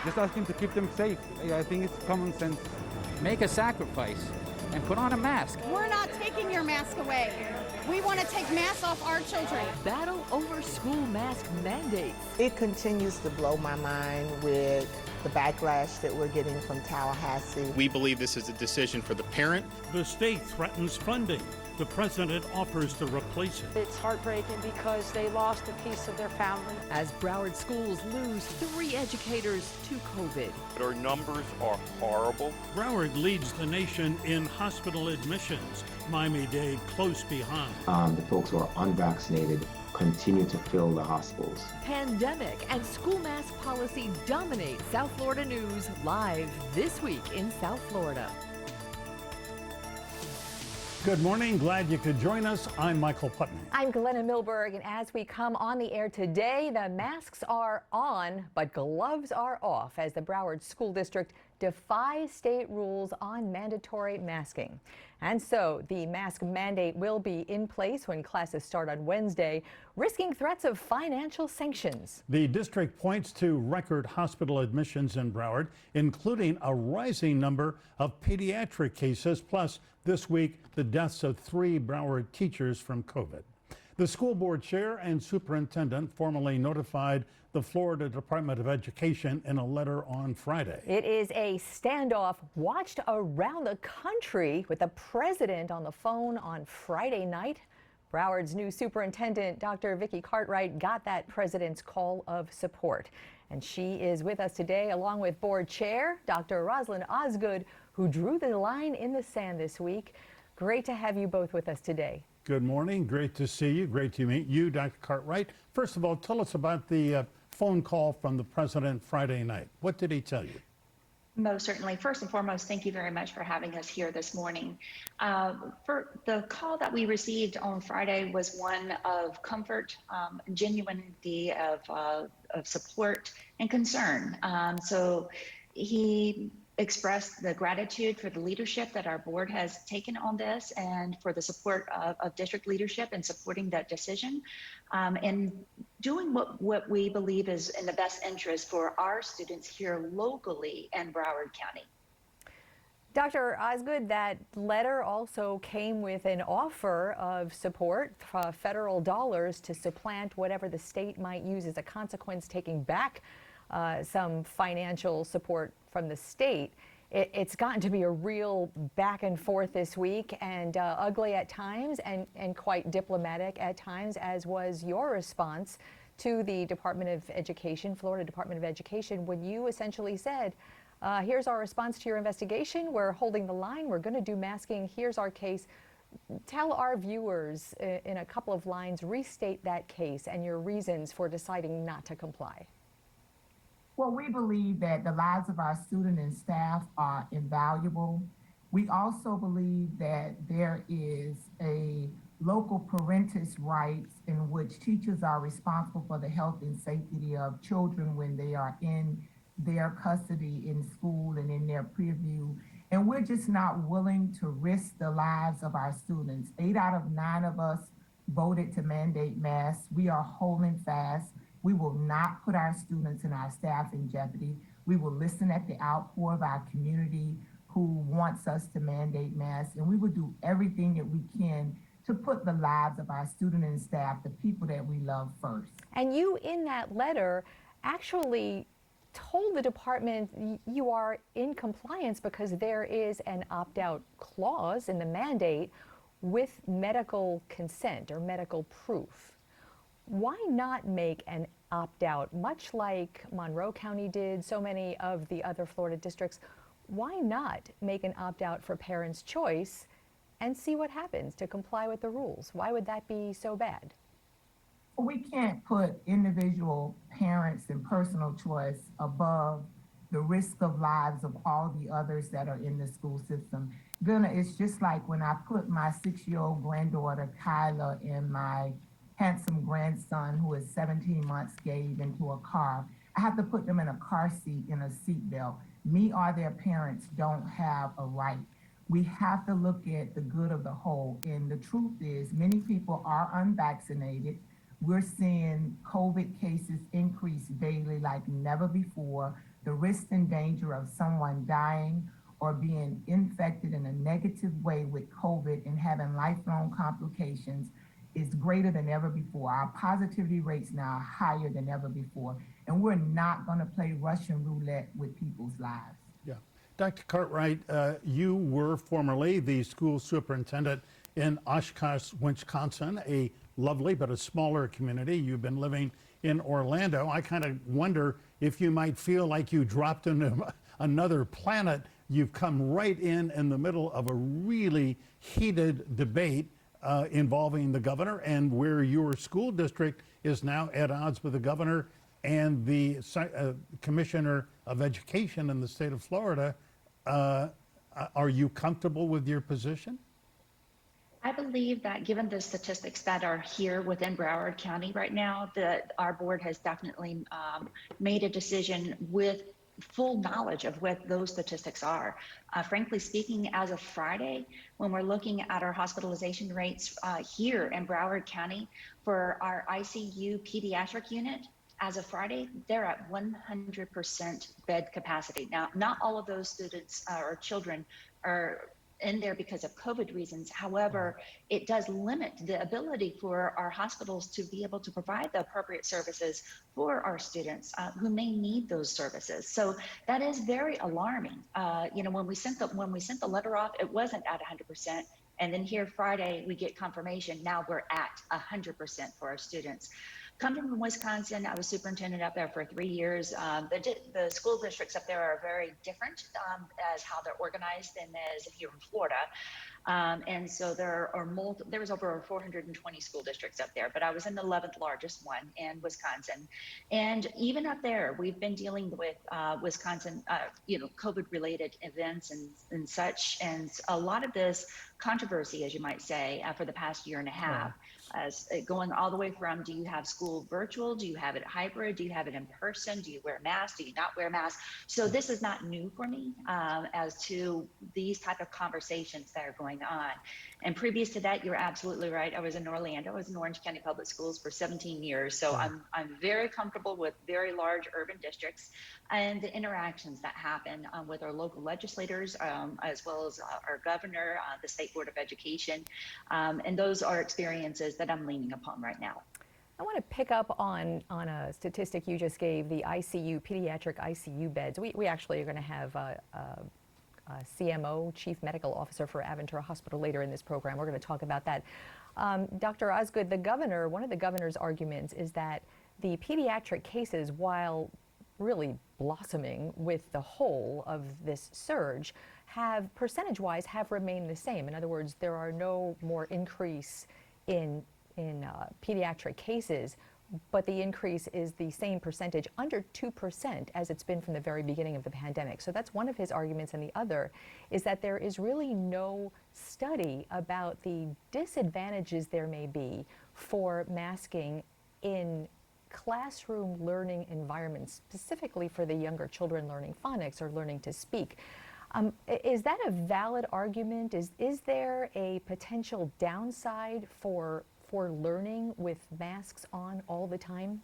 just asking to keep them safe. I think it's common sense. Make a sacrifice and put on a mask. We're not taking your mask away. We want to take masks off our children. Battle over school mask mandates. It continues to blow my mind with the backlash that we're getting from Tallahassee. We believe this is a decision for the parent. The state threatens funding. The president offers to replace it. It's heartbreaking because they lost a piece of their family. As Broward schools lose 3 educators to COVID. Our numbers are horrible. Broward leads the nation in hospital admissions. Miami-Dade close behind. The folks who are unvaccinated continue to fill the hospitals. Pandemic and school mask policy dominate South Florida news live this week in South Florida. Good morning. Glad you could join us. I'm Michael Putney. I'm Glenna Milberg, and as we come on the air today, the masks are on, but gloves are off as the Broward School District defies state rules on mandatory masking. And so the mask mandate will be in place when classes start on Wednesday, risking threats of financial sanctions. The district points to record hospital admissions in Broward, including a rising number of pediatric cases, plus this week the deaths of 3 Broward teachers from COVID. The school board chair and superintendent formally notified the Florida Department of Education in a letter on Friday. It is a standoff watched around the country with the president on the phone on Friday night. Broward's new superintendent, Dr. Vicki Cartwright, got that president's call of support. And she is with us today along with board chair, Dr. Rosalind Osgood, who drew the line in the sand this week. Great to have you both with us today. Good morning. Great to see you. Great to meet you, Dr. Cartwright. First of all, tell us about the phone call from the president Friday night. What did he tell you? Most certainly. First and foremost, thank you very much for having us here this morning. For the call that we received on Friday was one of comfort, genuinity of support and concern. So he express the gratitude for the leadership that our board has taken on this and for the support of district leadership in supporting that decision and doing what we believe is in the best interest for our students here locally in Broward County. Dr. Osgood, that letter also came with an offer of support, federal dollars to supplant whatever the state might use as a consequence, taking back some financial support from the state. It's gotten to be a real back and forth this week, and ugly at times and quite diplomatic at times, as was your response to the Department of Education, Florida Department of Education, when you essentially said, here's our response to your investigation, we're holding the line, we're going to do masking, here's our case. Tell our viewers in a couple of lines, restate that case and your reasons for deciding not to comply. Well, we believe that the lives of our students and staff are invaluable. We also believe that there is a local parentis rights in which teachers are responsible for the health and safety of children when they are in their custody in school and in their purview. And we're just not willing to risk the lives of our students. 8 out of 9 of us voted to mandate masks. We are holding fast. We will not put our students and our staff in jeopardy. We will listen at the outpour of our community who wants us to mandate masks, and we will do everything that we can to put the lives of our students and staff, the people that we love, first. And you, in that letter, actually told the department you are in compliance because there is an opt-out clause in the mandate with medical consent or medical proof. Why not make an opt-out, much like Monroe County did, so many of the other Florida districts? Why not make an opt-out for parents' choice and see what happens to comply with the rules? Why would that be so bad? We can't put individual parents and personal choice above the risk of lives of all the others that are in the school system. Gunnar, it's just like when I put my 6-year-old granddaughter, Kyla, and my handsome grandson, who is 17 months, Gabe, into a car. I have to put them in a car seat in a seat belt. Me or their parents don't have a right. We have to look at the good of the whole. And the truth is, many people are unvaccinated. We're seeing COVID cases increase daily like never before. the risk and danger of someone dying or being infected in a negative way with COVID and having lifelong complications is greater than ever before. Our positivity rates now are higher than ever before, and we're not going to play Russian roulette with people's lives. Yeah. Dr. Cartwright, you were formerly the school superintendent in Oshkosh, Wisconsin, a lovely but a smaller community. You've been living in Orlando. I kind of wonder if you might feel like you dropped into another planet. You've come right in the middle of a really heated debate involving the governor, and where your school district is now at odds with the governor and the commissioner of education in the state of Florida. Are you comfortable with your position? I believe that given the statistics that are here within Broward County right now, that our board has definitely made a decision with full knowledge of what those statistics are. Frankly speaking, as of Friday, when we're looking at our hospitalization rates here in Broward County for our ICU pediatric unit, as of Friday, they're at 100% bed capacity. Now, not all of those students or children are in there because of COVID reasons. However, it does limit the ability for our hospitals to be able to provide the appropriate services for our students who may need those services. So that is very alarming. You know, when we sent the letter off, it wasn't at 100%. And then here Friday, we get confirmation. Now we're at 100% for our students. Coming from Wisconsin, I was superintendent up there for 3 years. The school districts up there are very different as how they're organized than as here in Florida. And so there was over 420 school districts up there, but I was in the 11th largest one in Wisconsin. And even up there, we've been dealing with Wisconsin, COVID related events and such. And a lot of this controversy, as you might say, for the past year and a half, going all the way from, do you have school virtual? Do you have it hybrid? Do you have it in person? Do you wear masks? Do you not wear masks? So this is not new for me as to these type of conversations that are going on. And previous to that, you're absolutely right. I was in Orlando. I was in Orange County Public Schools for 17 years. So I'm very comfortable with very large urban districts and the interactions that happen with our local legislators, as well as our governor, the State Board of Education. And those are experiences that I'm leaning upon right now. I want to pick up on a statistic you just gave, the ICU, pediatric ICU beds. We actually are going to have CMO, Chief Medical Officer for Aventura Hospital later in this program. We're going to talk about that. Dr. Osgood, one of the governor's arguments is that the pediatric cases, while really blossoming with the whole of this surge, have percentage-wise have remained the same. In other words, there are no more increase in pediatric cases, but the increase is the same percentage, under 2%, as it's been from the very beginning of the pandemic. So that's one of his arguments, and the other is that there is really no study about the disadvantages there may be for masking in classroom learning environments, specifically for the younger children learning phonics or learning to speak. Is that a valid argument? Is there a potential downside for learning with masks on all the time?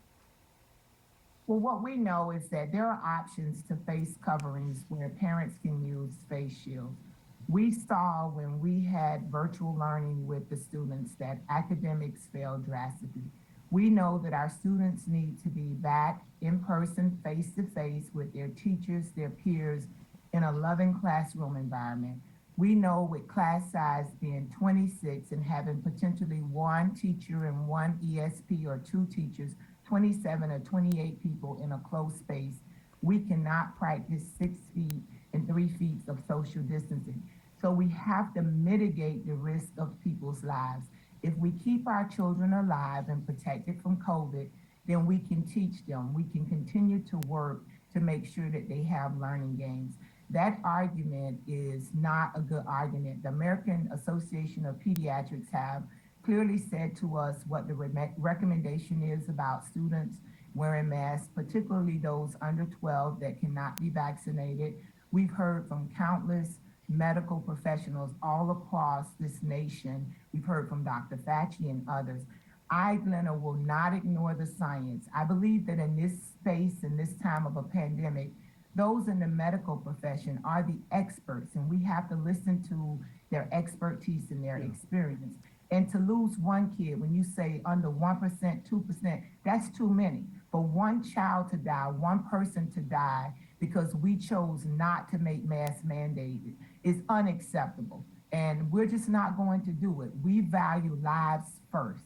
Well, what we know is that there are options to face coverings where parents can use face shields. We saw when we had virtual learning with the students that academics failed drastically. We know that our students need to be back in person, face to face with their teachers, their peers, in a loving classroom environment. We know with class size being 26 and having potentially one teacher and one ESP or two teachers, 27 or 28 people in a closed space, we cannot practice 6 feet and 3 feet of social distancing. So we have to mitigate the risk of people's lives. If we keep our children alive and protected from COVID, then we can teach them. We can continue to work to make sure that they have learning gains. That argument is not a good argument. The American Association of Pediatrics have clearly said to us what the recommendation is about students wearing masks, particularly those under 12 that cannot be vaccinated. We've heard from countless medical professionals all across this nation. We've heard from Dr. Fauci and others. I, Glenna, will not ignore the science. I believe that in this space, in this time of a pandemic, Those in the medical profession are the experts, and we have to listen to their expertise and their experience. And to lose one kid, when you say under 1%, 2%, that's too many. For one child to die, one person to die because we chose not to make mask mandated is unacceptable. And we're just not going to do it. We value lives first.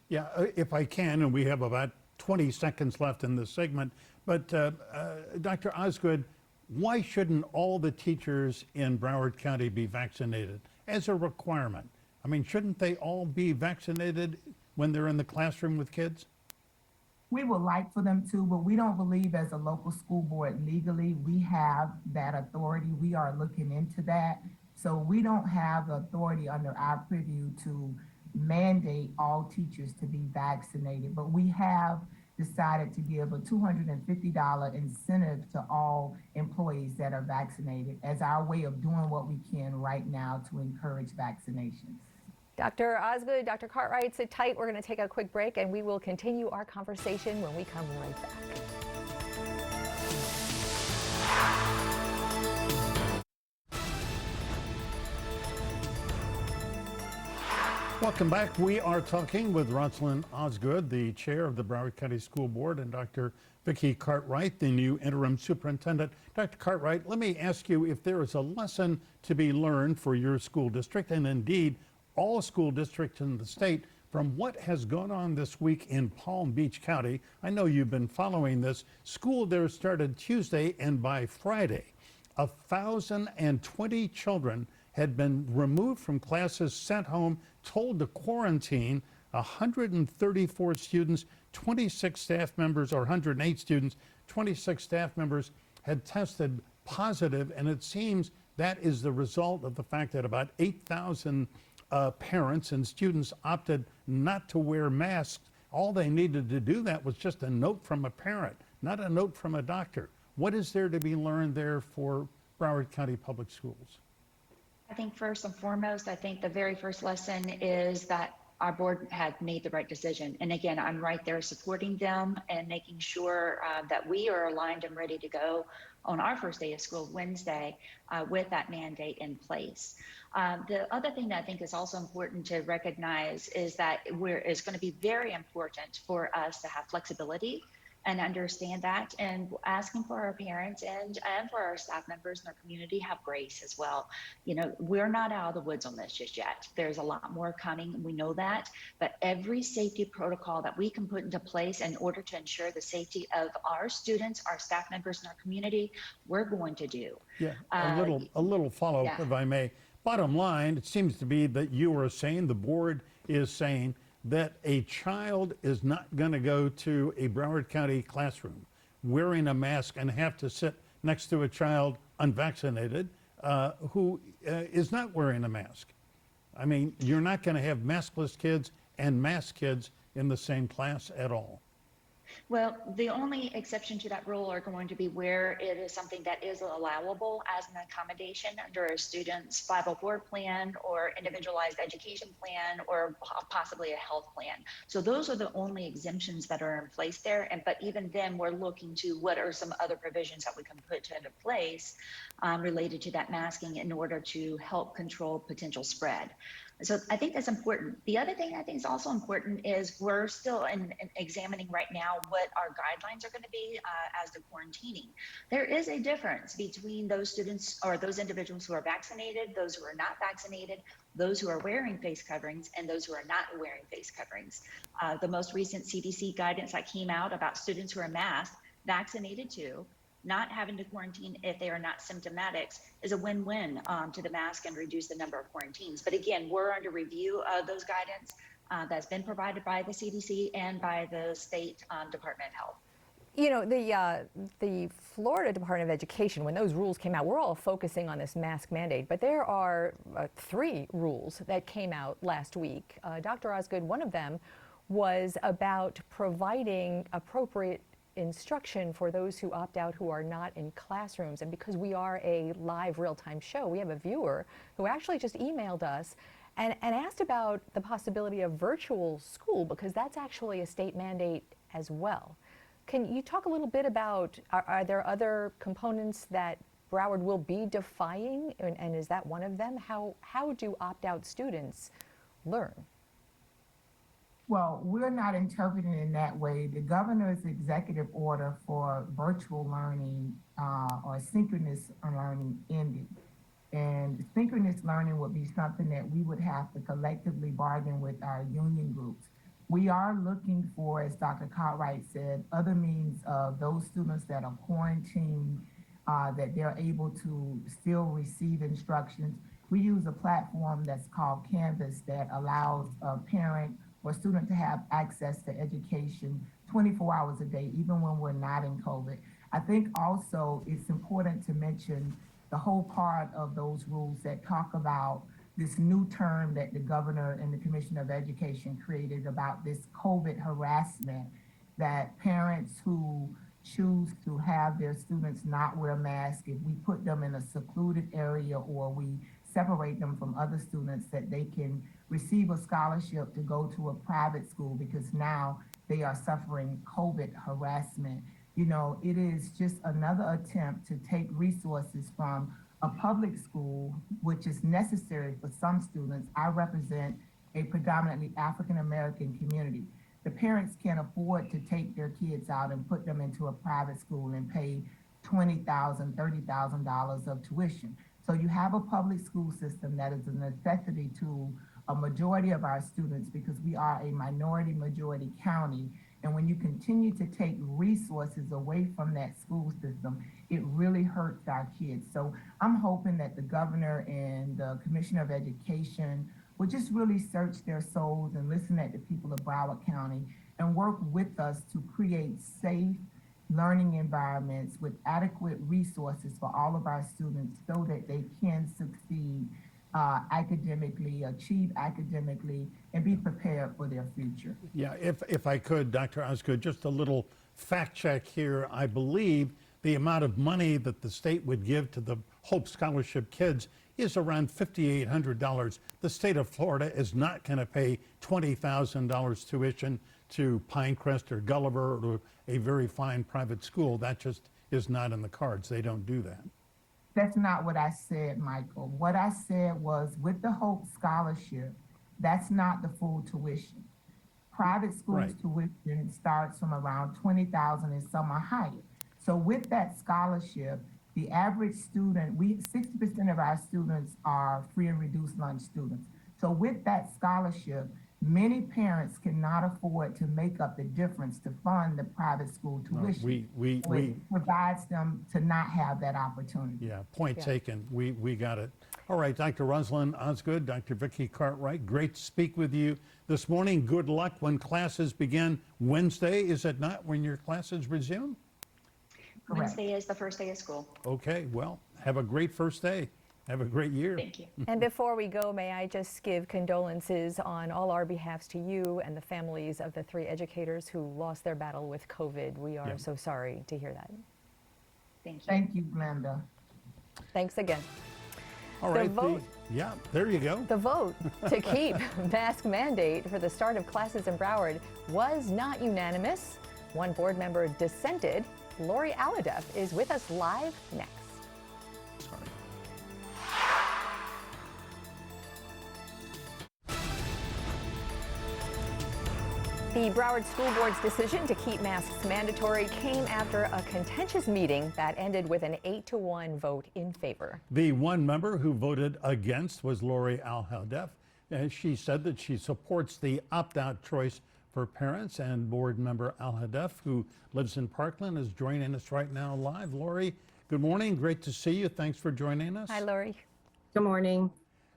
Yeah, if I can, and we have about 20 seconds left in this segment, but Dr. Osgood, why shouldn't all the teachers in Broward County be vaccinated as a requirement? I mean, shouldn't they all be vaccinated when they're in the classroom with kids? We would like for them to, but we don't believe as a local school board legally we have that authority. We are looking into that. So we don't have the authority under our purview to mandate all teachers to be vaccinated, but we have decided to give a $250 incentive to all employees that are vaccinated as our way of doing what we can right now to encourage vaccinations. Dr. Osgood, Dr. Cartwright, sit tight. We're going to take a quick break and we will continue our conversation when we come right back. Welcome back. We are talking with Rosalind Osgood, the chair of the Broward County School Board, and Dr. Vicki Cartwright, the new interim superintendent. Dr. Cartwright, let me ask you if there is a lesson to be learned for your school district, and indeed all school districts in the state, from what has gone on this week in Palm Beach County. I know you've been following this. School there started Tuesday, and by Friday, 1,020 children had been removed from classes, sent home, told to quarantine. 134 students, 26 staff members, or 108 students, 26 staff members had tested positive, and it seems that is the result of the fact that about 8,000 parents and students opted not to wear masks. All they needed to do that was just a note from a parent, not a note from a doctor. What is there to be learned there for Broward County Public Schools? I think first and foremost, I think the very first lesson is that our board had made the right decision. And again, I'm right there supporting them and making sure that we are aligned and ready to go on our first day of school, Wednesday, with that mandate in place. The other thing that I think is also important to recognize is that it's going to be very important for us to have flexibility and understand that, and asking for our parents and for our staff members in our community have grace as well. You know, we're not out of the woods on this just yet. There's a lot more coming, we know that, but every safety protocol that we can put into place in order to ensure the safety of our students, our staff members in our community, we're going to do. Yeah, a little follow-up, if I may. Bottom line, it seems to be that you are saying, the board is saying, that a child is not going to go to a Broward County classroom wearing a mask and have to sit next to a child unvaccinated who is not wearing a mask. I mean, you're not going to have maskless kids and masked kids in the same class at all. Well, the only exception to that rule are going to be where it is something that is allowable as an accommodation under a student's 504 plan or individualized education plan or possibly a health plan. So those are the only exemptions that are in place there. But even then, we're looking to what are some other provisions that we can put into place related to that masking in order to help control potential spread. So I think that's important. The other thing I think is also important is we're still examining right now what our guidelines are going to be as to quarantining. There is a difference between those students or those individuals who are vaccinated, those who are not vaccinated, those who are wearing face coverings, and those who are not wearing face coverings. The most recent CDC guidance that came out about students who are masked, vaccinated too, not having to quarantine if they are not symptomatic is a win-win to the mask and reduce the number of quarantines. But again, we're under review of those guidance that's been provided by the CDC and by the state Department of Health. You know, the Florida Department of Education, when those rules came out, we're all focusing on this mask mandate, but there are 3 rules that came out last week. Dr. Osgood, one of them was about providing appropriate instruction for those who opt out who are not in classrooms. And because we are a live real-time show, we have a viewer who actually just emailed us and asked about the possibility of virtual school, because that's actually a state mandate as well. Can you talk a little bit about, are there other components that Broward will be defying, and is that one of them? How do opt-out students learn? Well, we're not interpreting it in that way. The governor's executive order for virtual learning or synchronous learning ended. And synchronous learning would be something that we would have to collectively bargain with our union groups. We are looking for, as Dr. Cartwright said, other means of those students that are quarantined, that they're able to still receive instructions. We use a platform that's called Canvas that allows a parent or student to have access to education 24 hours a day, even when we're not in COVID. I think also it's important to mention the whole part of those rules that talk about this new term that the governor and the Commissioner of Education created about this COVID harassment, that parents who choose to have their students not wear masks, if we put them in a secluded area or we separate them from other students, that they can receive a scholarship to go to a private school because now they are suffering COVID harassment. You know, it is just another attempt to take resources from a public school, which is necessary for some students. I represent a predominantly African-American community. The parents can't afford to take their kids out and put them into a private school and pay $20,000, $30,000 of tuition. So you have a public school system that is a necessity to a majority of our students because we are a minority majority county. And when you continue to take resources away from that school system, it really hurts our kids. So I'm hoping that the governor and the Commissioner of Education will just really search their souls and listen at the people of Broward County and work with us to create safe learning environments with adequate resources for all of our students so that they can succeed academically, achieve academically, and be prepared for their future. Yeah, if I could, Dr. Osgood, just a little fact check here. I believe the amount of money that the state would give to the Hope Scholarship kids is around $5,800. The state of Florida is not going to pay $20,000 tuition to Pinecrest or Gulliver or a very fine private school. That just is not in the cards. They don't do that. That's not what I said, Michael. What I said was with the Hope Scholarship, that's not the full tuition. Private schools' tuition starts from around $20,000 and some are higher. So with that scholarship, the average student, 60% of our students are free and reduced lunch students. So with that scholarship, many parents cannot afford to make up the difference to fund the private school tuition. It provides them to not have that opportunity. Yeah, point taken. We got it. All right, Dr. Rosalind Osgood, Dr. Vicki Cartwright, great to speak with you this morning. Good luck when classes begin Wednesday, is it not, when your classes resume? Correct. Wednesday is the first day of school. Okay, well, have a great first day. Have a great year. Thank you. And before we go, may I just give condolences on all our behalfs to you and the families of the 3 educators who lost their battle with COVID. We are so sorry to hear that. Thank you. Thank you, Glenda. Thanks again. All right, yeah, there you go. The vote to keep mask mandate for the start of classes in Broward was not unanimous. One board member dissented. Lori Alhadeff is with us live next. Sorry. The Broward School Board's decision to keep masks mandatory came after a contentious meeting that ended with an 8-1 vote in favor. The one member who voted against was Lori Alhadeff. She said that she supports the opt-out choice for parents, and board member Alhadeff, who lives in Parkland, is joining us right now live. Lori, good morning. Great to see you. Thanks for joining us. Hi, Lori. Good morning.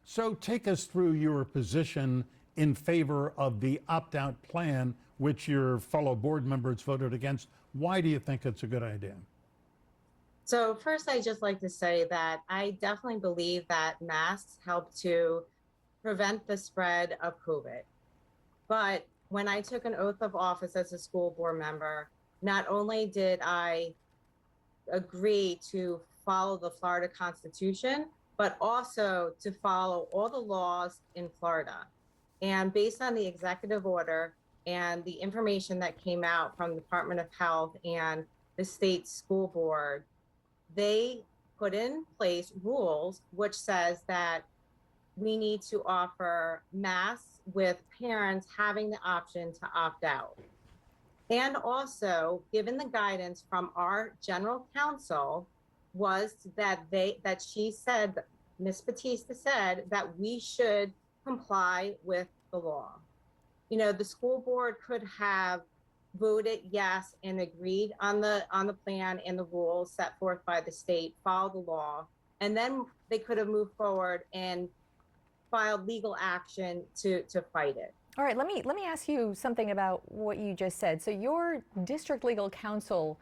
So take us through your position in favor of the opt-out plan, which your fellow board members voted against. Why do you think it's a good idea? So first, I'd just like to say that I definitely believe that masks help to prevent the spread of COVID. But when I took an oath of office as a school board member, not only did I agree to follow the Florida Constitution, but also to follow all the laws in Florida. And based on the executive order, and the information that came out from the Department of Health and the state school board, they put in place rules which says that we need to offer masks with parents having the option to opt out. And also, given the guidance from our general counsel, was that she said, Ms. Batista said, that we should comply with the law. You know, the school board could have voted yes and agreed on the plan and the rules set forth by the state, follow the law, and then they could have moved forward and filed legal action to fight it. All right, let me ask you something about what you just said. So your district legal counsel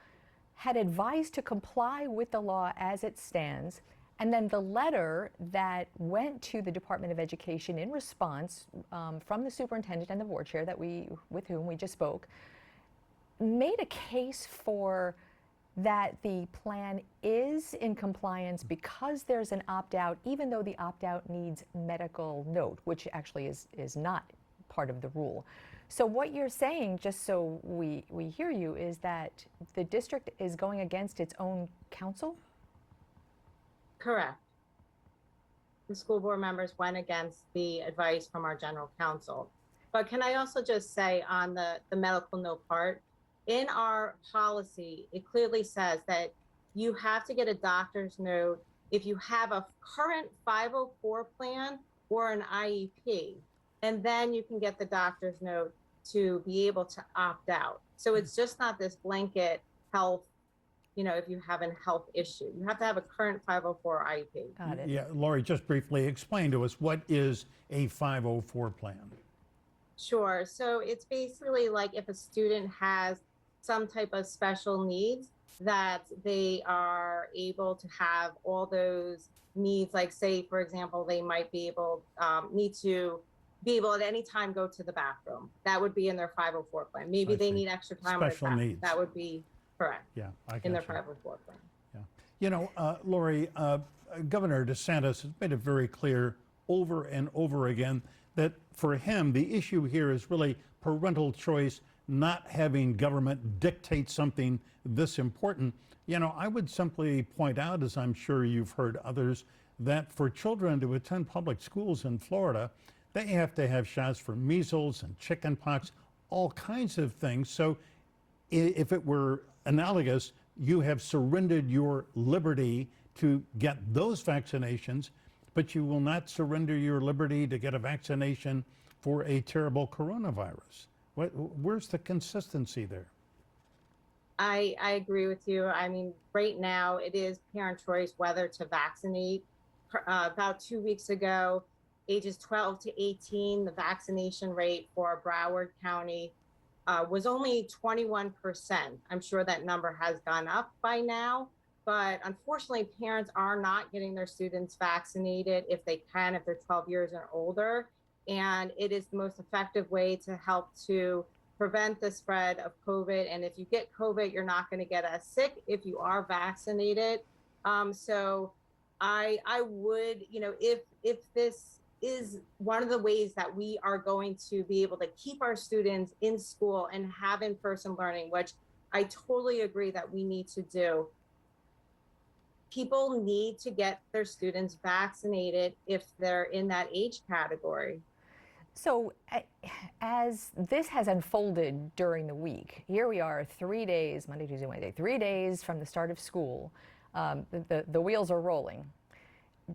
had advised to comply with the law as it stands, and then the letter that went to the Department of Education in response from the superintendent and the board chair with whom we just spoke, made a case for that the plan is in compliance because there's an opt-out, even though the opt-out needs medical note, which actually is not part of the rule. So what you're saying, just so we hear you, is that the district is going against its own counsel? Correct. The school board members went against the advice from our general counsel. But can I also just say on the medical note part, in our policy, it clearly says that you have to get a doctor's note if you have a current 504 plan or an IEP, and then you can get the doctor's note to be able to opt out. So it's just not this blanket health, you know, if you have a health issue. You have to have a current 504 IEP. Got it. Yeah, Lori, just briefly explain to us, what is a 504 plan? Sure. So it's basically like if a student has some type of special needs, that they are able to have all those needs, like say, for example, they might be able, need to be able at any time go to the bathroom. That would be in their 504 plan. Maybe they need extra time with Special needs. That would be correct. Yeah, I got in their you. 504 plan. Yeah. You know, Lori, Governor DeSantis has made it very clear over and over again that for him, the issue here is really parental choice, not having government dictate something this important. You know, I would simply point out, as I'm sure you've heard others, that for children to attend public schools in Florida, they have to have shots for measles and chickenpox, all kinds of things. So if it were analogous, you have surrendered your liberty to get those vaccinations, but you will not surrender your liberty to get a vaccination for a terrible coronavirus. Where's the consistency there? I agree with you. I mean, right now it is parent choice whether to vaccinate. About 2 weeks ago, ages 12 to 18, the vaccination rate for Broward County was only 21%. I'm sure that number has gone up by now, but unfortunately, parents are not getting their students vaccinated if they can, if they're 12 years or older. And it is the most effective way to help to prevent the spread of COVID. And if you get COVID, you're not going to get as sick if you are vaccinated. So I would, you know, if this is one of the ways that we are going to be able to keep our students in school and have in-person learning, which I totally agree that we need to do, people need to get their students vaccinated if they're in that age category. So as this has unfolded during the week, here we are 3 days, Monday, Tuesday, Wednesday, 3 days from the start of school, the wheels are rolling.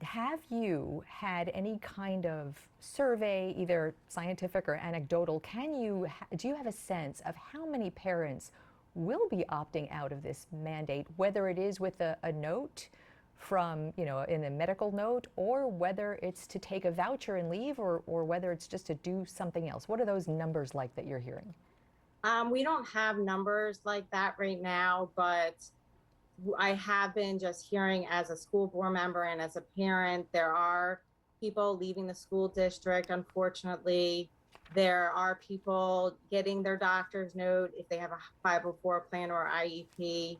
Have you had any kind of survey, either scientific or anecdotal? Do you have a sense of how many parents will be opting out of this mandate, whether it is with a note from, you know, in a medical note, or whether it's to take a voucher and leave, or whether it's just to do something else? What are those numbers like that you're hearing? We don't have numbers like that right now, but I have been just hearing as a school board member and as a parent, there are people leaving the school district, unfortunately. There are people getting their doctor's note if they have a 504 plan or IEP.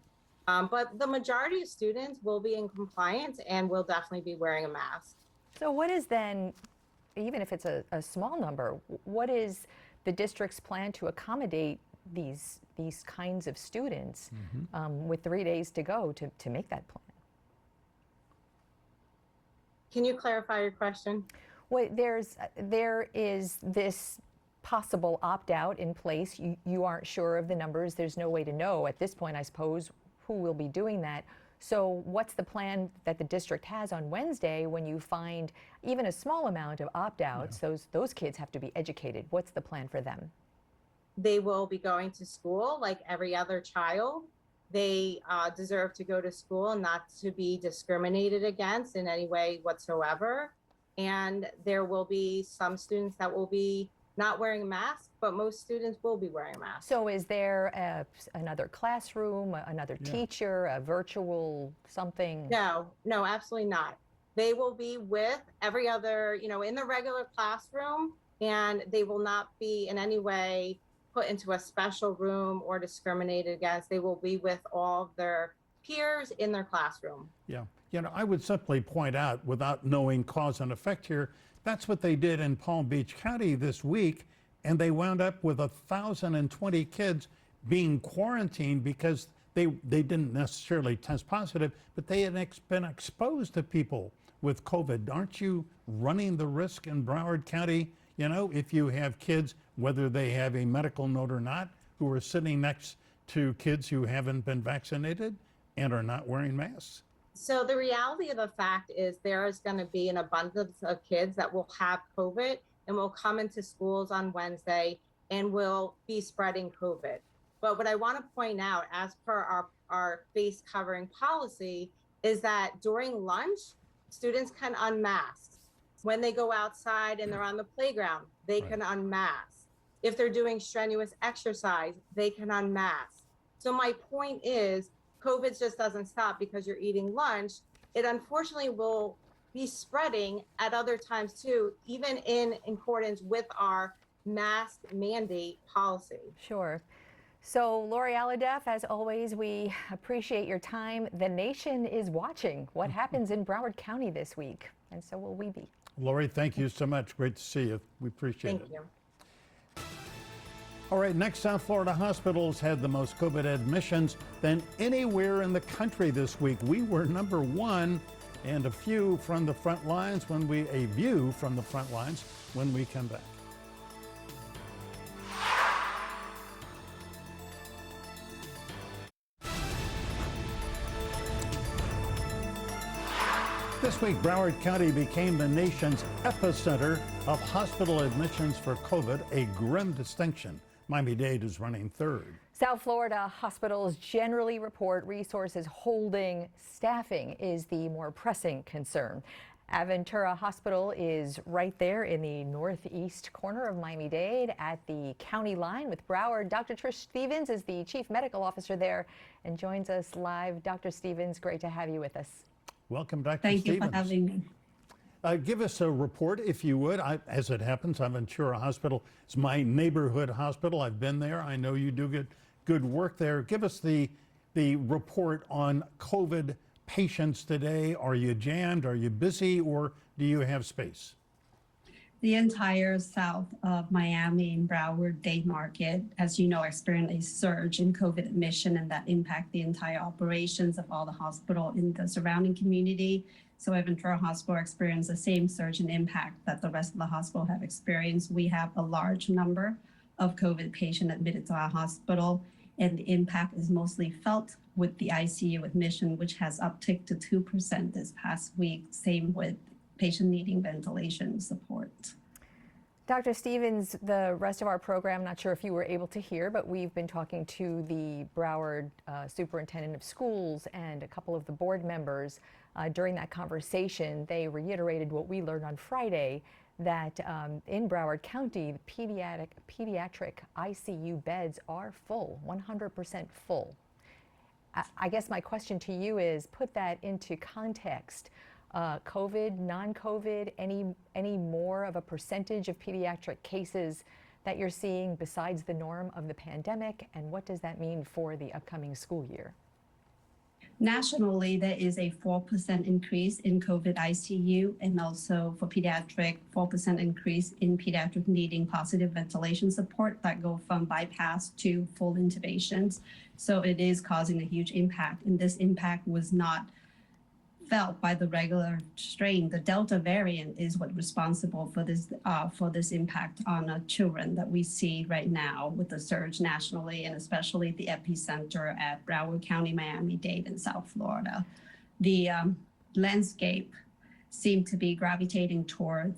But the majority of students will be in compliance and will definitely be wearing a mask. So what is then, even if it's a small number, what is the district's plan to accommodate these kinds of students with 3 days to go to make that plan. Can you clarify your question? Well, there is this possible opt-out in place. You aren't sure of the numbers. There's no way to know at this point, I suppose, who will be doing that. So what's the plan that the district has on Wednesday when you find even a small amount of opt-outs? Yeah. Those kids have to be educated. What's the plan for them? They will be going to school like every other child. They deserve to go to school and not to be discriminated against in any way whatsoever. And there will be some students that will be not wearing a mask, but most students will be wearing a mask. So is there another classroom, another teacher, a virtual something? No, absolutely not. They will be with every other, in the regular classroom, and they will not be in any way put into a special room or discriminated against. They will be with all of their peers in their classroom. Yeah, I would simply point out, without knowing cause and effect here, that's what they did in Palm Beach County this week, and they wound up with 1,020 kids being quarantined because they didn't necessarily test positive, but they had been exposed to people with COVID. Aren't you running the risk in Broward County, if you have kids, whether they have a medical note or not, who are sitting next to kids who haven't been vaccinated and are not wearing masks? So the reality of the fact is there is going to be an abundance of kids that will have COVID and will come into schools on Wednesday and will be spreading COVID. But what I want to point out, as per our face covering policy, is that during lunch, students can unmask. When they go outside and they're on the playground, they can unmask. If they're doing strenuous exercise, they can unmask. So my point is, COVID just doesn't stop because you're eating lunch. It unfortunately will be spreading at other times too, even in accordance with our mask mandate policy. Sure. So Lori Alhadeff, as always, we appreciate your time. The nation is watching what happens in Broward County this week, and so will we be. Lori, thank you so much. Great to see you. We appreciate it. Thank you. All right, next, South Florida hospitals had the most COVID admissions than anywhere in the country this week. We were number one, and a view from the front lines when we come back. This week, Broward County became the nation's epicenter of hospital admissions for COVID, a grim distinction. Miami-Dade is running third. South Florida hospitals generally report resources holding. Staffing is the more pressing concern. Aventura Hospital is right there in the northeast corner of Miami-Dade at the county line with Broward. Dr. Trish Stevens is the chief medical officer there and joins us live. Dr. Stevens, great to have you with us. Welcome, Dr. Thank Stevens. you for having me. Give us a report, if you would. As it happens, Aventura Hospital is my neighborhood hospital. I've been there. I know you do good work there. Give us the report on COVID patients today. Are you jammed? Are you busy? Or do you have space? The entire south of Miami and Broward-Dade market, as you know, experienced a surge in COVID admission, and that impact the entire operations of all the hospital in the surrounding community. So Aventura Hospital experienced the same surge and impact that the rest of the hospital have experienced. We have a large number of COVID patients admitted to our hospital, and the impact is mostly felt with the ICU admission, which has upticked to 2% this past week. Same with patient needing ventilation support. Dr. Stevens, the rest of our program, not sure if you were able to hear, but we've been talking to the Broward Superintendent of Schools and a couple of the board members. During that conversation, they reiterated what we learned on Friday, that in Broward County, the pediatric ICU beds are full, 100% full. I guess my question to you is, put that into context. COVID, non-COVID, any more of a percentage of pediatric cases that you're seeing besides the norm of the pandemic, and what does that mean for the upcoming school year? Nationally, there is a 4% increase in COVID ICU, and also for pediatric, 4% increase in pediatric needing positive ventilation support that go from bypass to full intubations. So it is causing a huge impact, and this impact was not felt by the regular strain. The Delta variant is what's responsible for this impact on children that we see right now with the surge nationally, and especially the epicenter at Broward County, Miami-Dade, and South Florida. The landscape seemed to be gravitating toward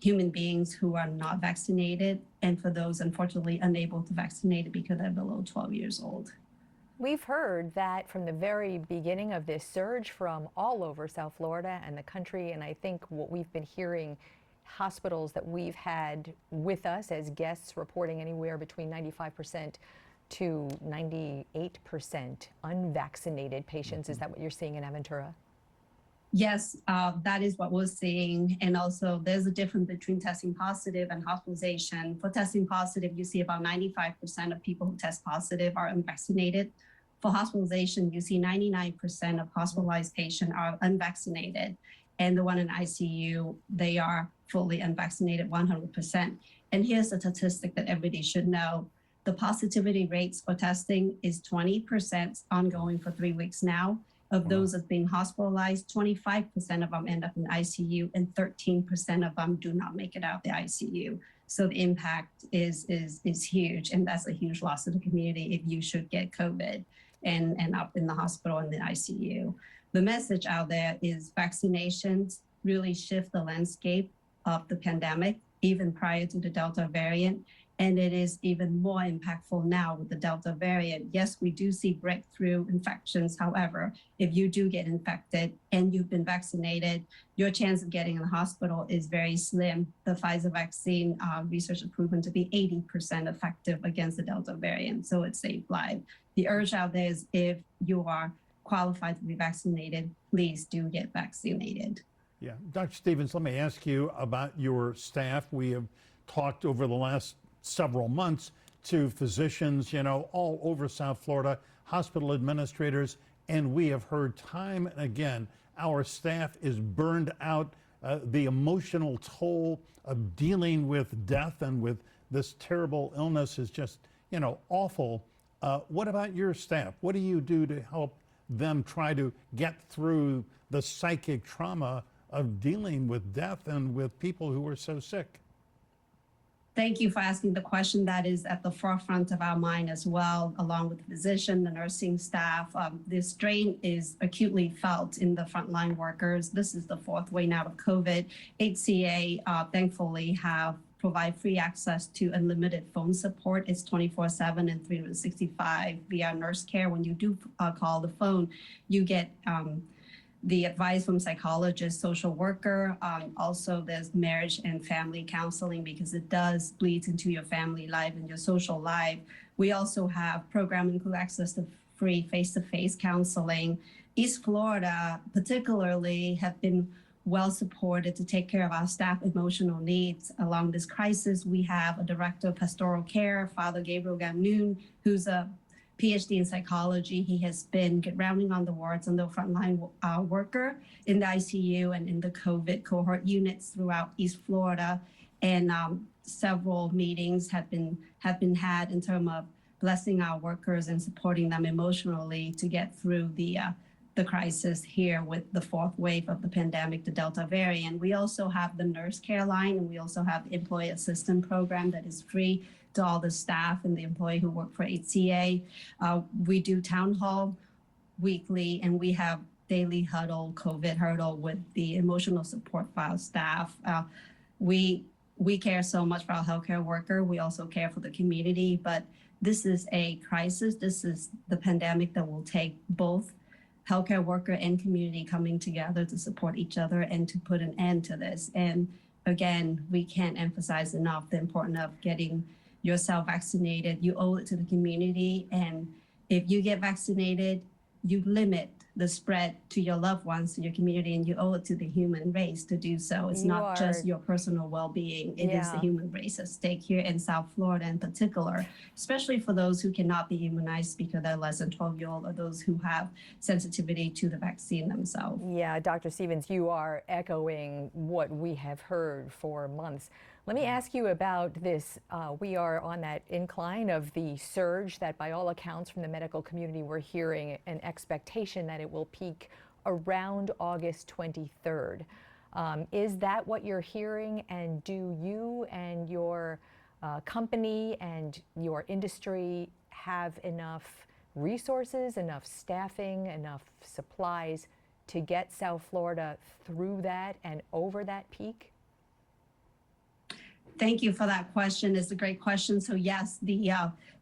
human beings who are not vaccinated, and for those unfortunately unable to vaccinate because they're below 12 years old. We've heard that from the very beginning of this surge from all over South Florida and the country, and I think what we've been hearing, hospitals that we've had with us as guests reporting anywhere between 95% to 98% unvaccinated patients. Is that what you're seeing in Aventura? Yes, that is what we're seeing. And also there's a difference between testing positive and hospitalization. For testing positive, you see about 95% of people who test positive are unvaccinated. For hospitalization, you see 99% of hospitalized patients are unvaccinated. And the one in ICU, they are fully unvaccinated 100%. And here's a statistic that everybody should know. The positivity rates for testing is 20% ongoing for 3 weeks now. Of those that's being hospitalized, 25% of them end up in ICU, and 13% of them do not make it out the ICU. So the impact is huge, and that's a huge loss to the community if you should get COVID and end up in the hospital and the ICU. The message out there is vaccinations really shift the landscape of the pandemic, even prior to the Delta variant. And it is even more impactful now with the Delta variant. Yes, we do see breakthrough infections. However, if you do get infected and you've been vaccinated, your chance of getting in the hospital is very slim. The Pfizer vaccine research has proven to be 80% effective against the Delta variant, so it saved lives. The urge out there is if you are qualified to be vaccinated, please do get vaccinated. Yeah, Dr. Stevens, let me ask you about your staff. We have talked over the last several months to physicians, all over South Florida, hospital administrators, and we have heard time and again, our staff is burned out. The emotional toll of dealing with death and with this terrible illness is just, awful. What about your staff? What do you do to help them try to get through the psychic trauma of dealing with death and with people who are so sick? Thank you for asking the question. That is at the forefront of our mind as well, along with the physician, the nursing staff. This strain is acutely felt in the frontline workers. This is the fourth wave now of COVID. HCA, thankfully, provide free access to unlimited phone support. It's 24/7 and 365 via nurse care. When you do call the phone, you get the advice from psychologist, social worker. Also, there's marriage and family counseling because it does bleed into your family life and your social life. We also have programs include access to free face-to-face counseling. East Florida particularly have been well supported to take care of our staff emotional needs. Along this crisis, we have a director of pastoral care, Father Gabriel Ganoon, who's a PhD in psychology. He has been rounding on the wards and the frontline worker in the ICU and in the COVID cohort units throughout East Florida. And several meetings have been had in terms of blessing our workers and supporting them emotionally to get through the crisis here with the fourth wave of the pandemic, the Delta variant. We also have the nurse care line, and we also have the employee assistance program that is free to all the staff and the employee who work for HCA. We do town hall weekly, and we have daily huddle, COVID huddle with the emotional support for our staff. We care so much for our healthcare worker. We also care for the community, but this is a crisis. This is the pandemic that will take both healthcare worker and community coming together to support each other and to put an end to this. And again, we can't emphasize enough the importance of getting yourself vaccinated. You owe it to the community. And if you get vaccinated, you limit the spread to your loved ones, to your community, and you owe it to the human race to do so. It's not just your personal well-being, it is the human race at stake here in South Florida in particular, especially for those who cannot be immunized because they're less than 12-year-old or those who have sensitivity to the vaccine themselves. Yeah, Dr. Stevens, you are echoing what we have heard for months. Let me ask you about this. We are on that incline of the surge that by all accounts from the medical community we're hearing an expectation that it will peak around August 23rd. Is that what you're hearing, and do you and your company and your industry have enough resources, enough staffing, enough supplies to get South Florida through that and over that peak? Thank you for that question. It's a great question. So yes, the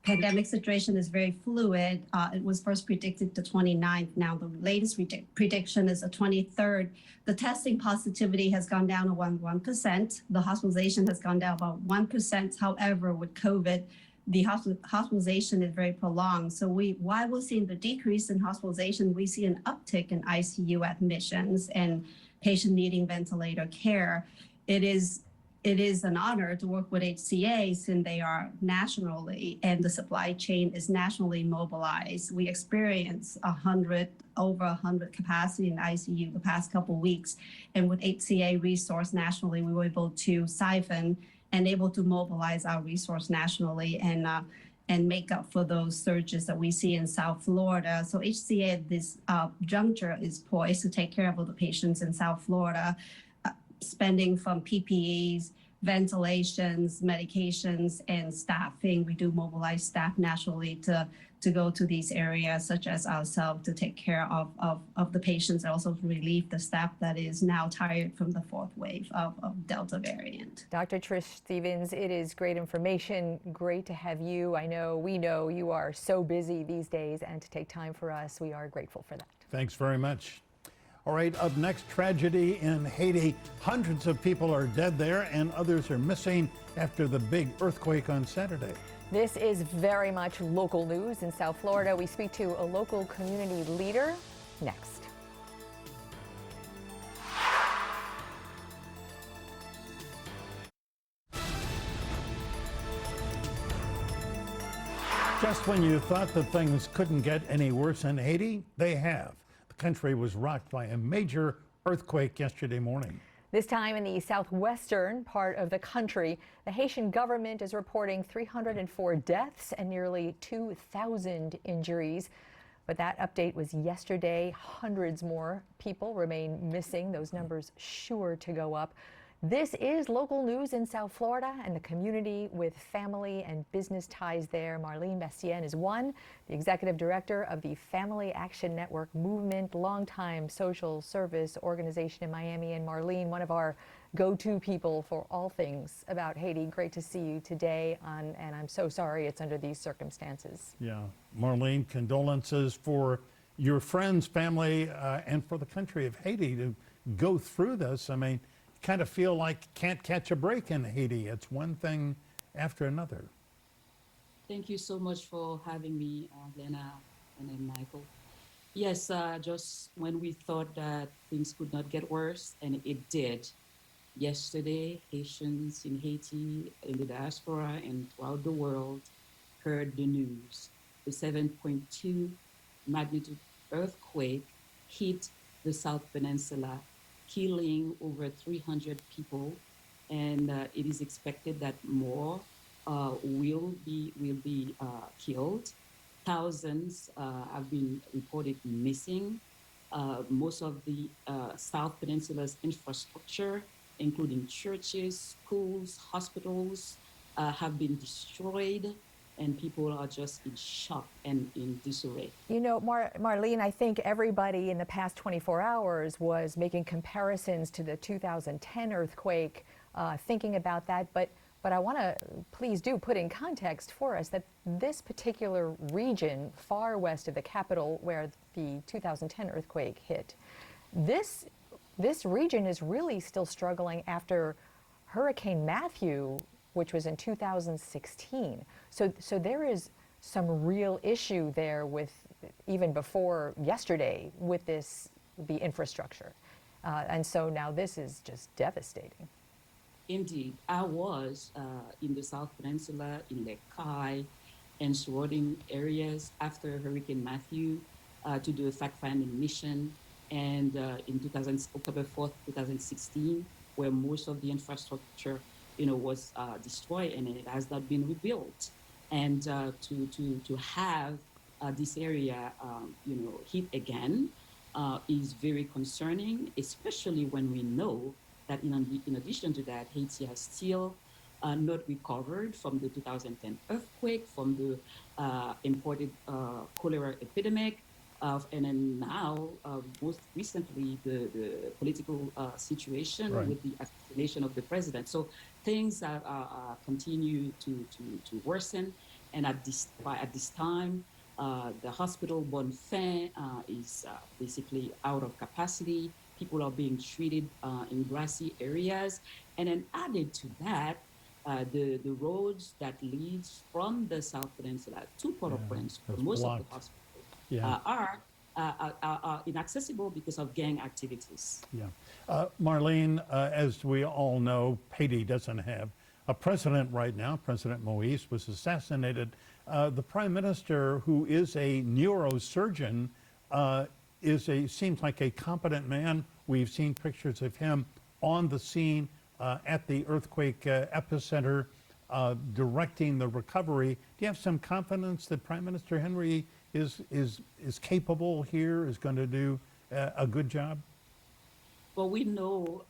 pandemic situation is very fluid. It was first predicted the 29th. Now the latest prediction is the 23rd. The testing positivity has gone down to 1%. The hospitalization has gone down about 1%. However, with COVID, the hospitalization is very prolonged. So while we're seeing the decrease in hospitalization, we see an uptick in ICU admissions and patient needing ventilator care. It is an honor to work with HCA since they are nationally and the supply chain is nationally mobilized. We experienced over 100 capacity in ICU the past couple of weeks. And with HCA resource nationally, we were able to siphon and able to mobilize our resource nationally and make up for those surges that we see in South Florida. So HCA at this juncture is poised to take care of all the patients in South Florida, spending from PPEs, ventilations, medications, and staffing. We do mobilize staff nationally to go to these areas, such as ourselves, to take care of the patients, and also to relieve the staff that is now tired from the fourth wave of Delta variant. Dr. Trish Stevens, it is great information. Great to have you. We know you are so busy these days, and to take time for us, we are grateful for that. Thanks very much. All right, up next, tragedy in Haiti. Hundreds of people are dead there and others are missing after the big earthquake on Saturday. This is very much local news in South Florida. We speak to a local community leader next. Just when you thought that things couldn't get any worse in Haiti, they have. The country was rocked by a major earthquake yesterday morning. This time in the southwestern part of the country, the Haitian government is reporting 304 deaths and nearly 2,000 injuries. But that update was yesterday. Hundreds more people remain missing. Those numbers sure to go up. This is local news in South Florida and the community with family and business ties there. Marlene Bastien is one, the executive director of the Family Action Network movement, longtime social service organization in Miami. And Marlene, one of our go-to people for all things about Haiti. Great to see you today, and I'm so sorry it's under these circumstances. Yeah, Marlene, condolences for your friends, family, and for the country of Haiti to go through this. I mean, kind of feel like can't catch a break in Haiti. It's one thing after another. Thank you so much for having me, Lena and then Michael. Yes, just when we thought that things could not get worse, and it did. Yesterday, Haitians in Haiti, in the diaspora, and throughout the world heard the news. The 7.2 magnitude earthquake hit the South Peninsula, killing over 300 people, and it is expected that more will be killed. Thousands have been reported missing. Most of the South Peninsula's infrastructure, including churches, schools, hospitals, have been destroyed. And people are just in shock and in disarray. You know, Marlene, I think everybody in the past 24 hours was making comparisons to the 2010 earthquake, thinking about that. But I want to please do put in context for us that this particular region, far west of the capital where the 2010 earthquake hit, this region is really still struggling after Hurricane Matthew, which was in 2016. So there is some real issue there with even before yesterday with the infrastructure. And so now this is just devastating. Indeed. I was in the South Peninsula, in Lake Kai and surrounding areas after Hurricane Matthew to do a fact-finding mission. And in October 4th, 2016, where most of the infrastructure, was destroyed and it has not been rebuilt. And to have this area, hit again is very concerning, especially when we know that in addition to that, Haiti has still not recovered from the 2010 earthquake, from the imported cholera epidemic, and then now, most recently, the political situation Right. with the assassination of the president. So things continue to worsen, and at this time, the hospital Bonfin is basically out of capacity. People are being treated in grassy areas, and then added to that, the roads that leads from the South Peninsula to Port-au-Prince, it's most blocked. of the hospitals Yeah. are inaccessible because of gang activities. Yeah. Marlene, as we all know, Haiti doesn't have a president right now. President Moise was assassinated. The prime minister, who is a neurosurgeon, seems like a competent man. We've seen pictures of him on the scene at the earthquake epicenter, directing the recovery. Do you have some confidence that Prime Minister Henry is capable here, is going to do a good job? Well, we know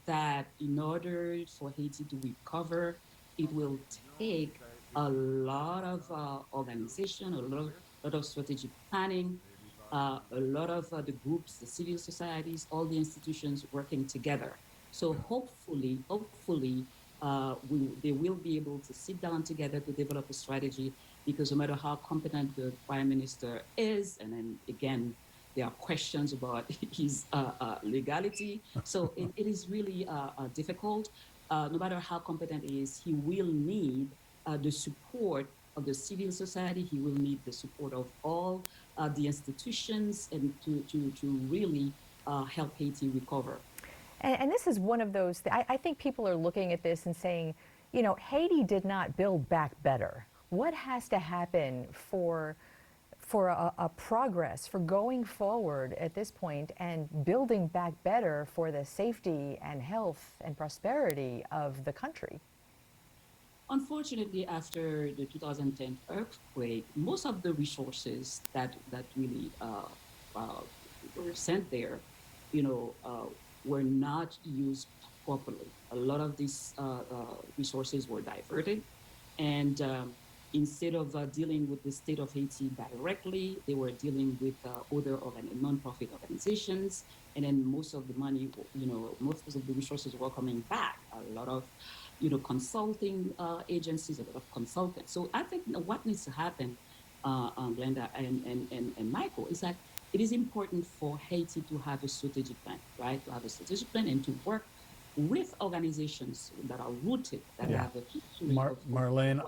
that in order for Haiti to recover, it will take a lot of organization, a lot of strategic planning, a lot of the groups, the civil societies, all the institutions working together. So hopefully, they will be able to sit down together to develop a strategy, because no matter how competent the prime minister is, and then again, there are questions about his legality. So it is really difficult. No matter how competent he is, he will need the support of the civil society. He will need the support of all the institutions, and to really help Haiti recover. And this is one of those, I think people are looking at this and saying, Haiti did not build back better. What has to happen for a progress, for going forward at this point and building back better for the safety and health and prosperity of the country? Unfortunately, after the 2010 earthquake, most of the resources that really were sent there, were not used properly. A lot of these resources were diverted, and instead of dealing with the state of Haiti directly, they were dealing with other non-profit organizations, and then most of the money, most of the resources were coming back. A lot of, consulting agencies, a lot of consultants. So I think what needs to happen, Glenda and Michael, is that it is important for Haiti to have a strategic plan, right? To have a strategic plan and to work with organizations that are rooted, that have a history. Marlene,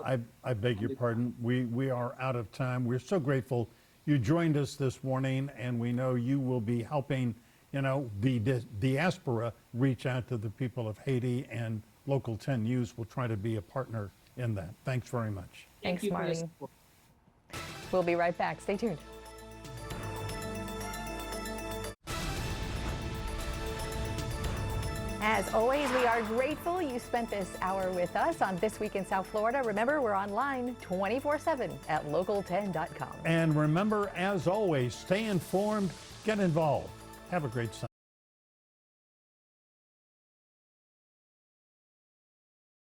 I beg your pardon. We are out of time. We're so grateful you joined us this morning, and we know you will be helping, the diaspora reach out to the people of Haiti, and Local 10 News will try to be a partner in that. Thanks very much. Thanks, Marlene. We'll be right back. Stay tuned. As always, we are grateful you spent this hour with us on This Week in South Florida. Remember, we're online 24/7 at local10.com. And remember, as always, stay informed, get involved. Have a great Sunday.